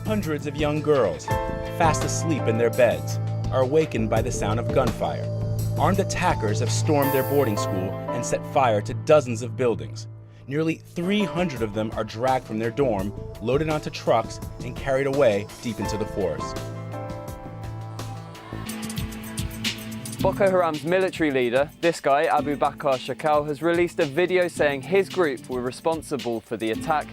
Hundreds of young girls, fast asleep in their beds, are awakened by the sound of gunfire. Armed attackers have stormed their boarding school and set fire to dozens of buildings. Nearly 300 of them are dragged from their dorm, loaded onto trucks, and carried away deep into the forest. Boko Haram's military leader, this guy, Abu Bakr Shakal, has released a video saying his group were responsible for the attack.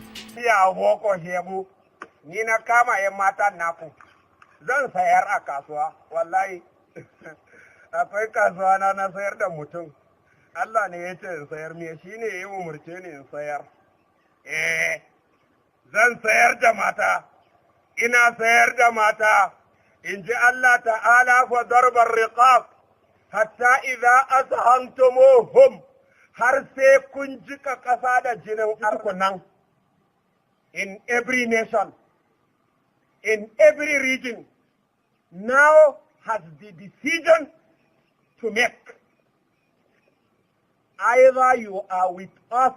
Allah ne ya ce in sayar me shi ne ya umurce ni in sayar. Zan sayar da mata, ina sayar da mata, in ji Allah ta'ala fa darbar riqab, hatta idza azhantumuhum, har sai kun jika ƙasa da jinin arkunan. In every nation, in every region, now has the decision to make. Either you are with us,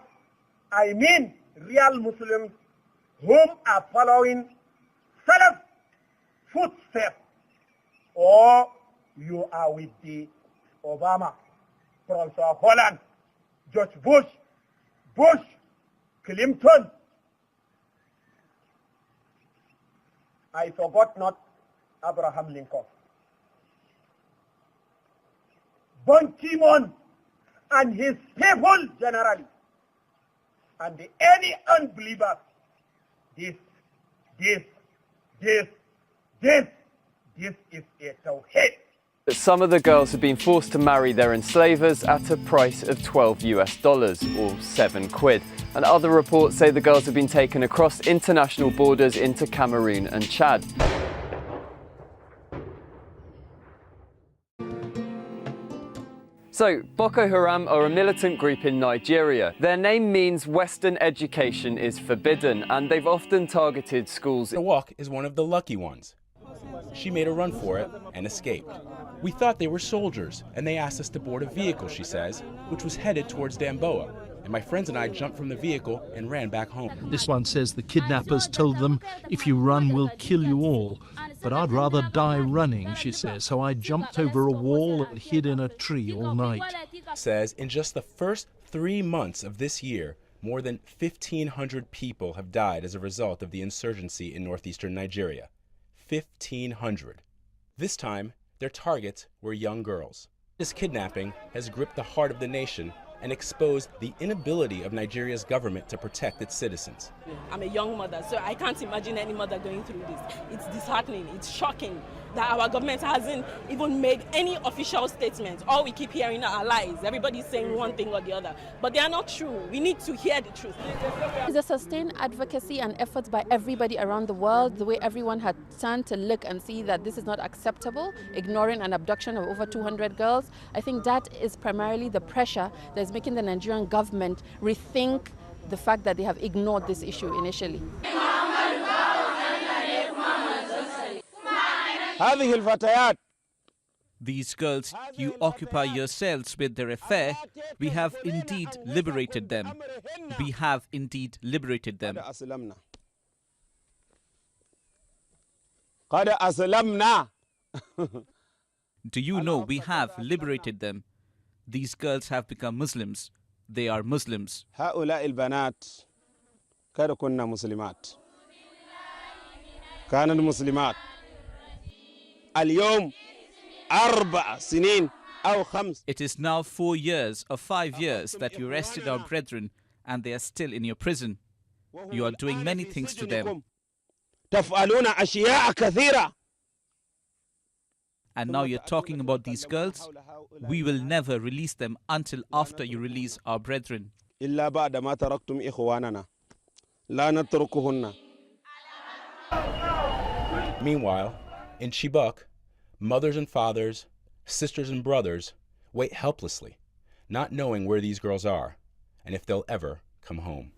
I mean real Muslims whom are following Salaf footsteps, or you are with the Obama, Francois Holland, George Bush, Clinton. I forgot not Abraham Lincoln. Ban Ki-moon and his people generally, and any unbelievers, this is a tawhid. Some of the girls have been forced to marry their enslavers at a price of $12 or £7, and other reports say the girls have been taken across international borders into Cameroon and Chad. So, Boko Haram are a militant group in Nigeria. Their name means Western education is forbidden, and they've often targeted schools. Nawak is one of the lucky ones. She made a run for it and escaped. We thought they were soldiers, and they asked us to board a vehicle, she says, which was headed towards Damboa. And my friends and I jumped from the vehicle and ran back home. This one says the kidnappers told them, if you run, we'll kill you all. But I'd rather die running, she says, so I jumped over a wall and hid in a tree all night. Says in just the first 3 months of this year, more than 1,500 people have died as a result of the insurgency in northeastern Nigeria. 1,500. This time, their targets were young girls. This kidnapping has gripped the heart of the nation and exposed the inability of Nigeria's government to protect its citizens. I'm a young mother, so I can't imagine any mother going through this. It's disheartening, it's shocking that our government hasn't even made any official statements. All we keep hearing are lies. Everybody's saying one thing or the other, but they are not true. We need to hear the truth. There's a sustained advocacy and efforts by everybody around the world, the way everyone had turned to look and see that this is not acceptable, ignoring an abduction of over 200 girls. I think that is primarily the pressure that is making the Nigerian government rethink the fact that they have ignored this issue initially. These girls you occupy yourselves with their affair, we have indeed liberated them. We have indeed liberated them. Do you know we have liberated them? These girls have become Muslims. They are Muslims. It is now 4 years or 5 years that you arrested our brethren and they are still in your prison. You are doing many things to them. And now you're talking about these girls? We will never release them until after you release our brethren. Meanwhile, in Chibok, mothers and fathers, sisters and brothers wait helplessly, not knowing where these girls are and if they'll ever come home.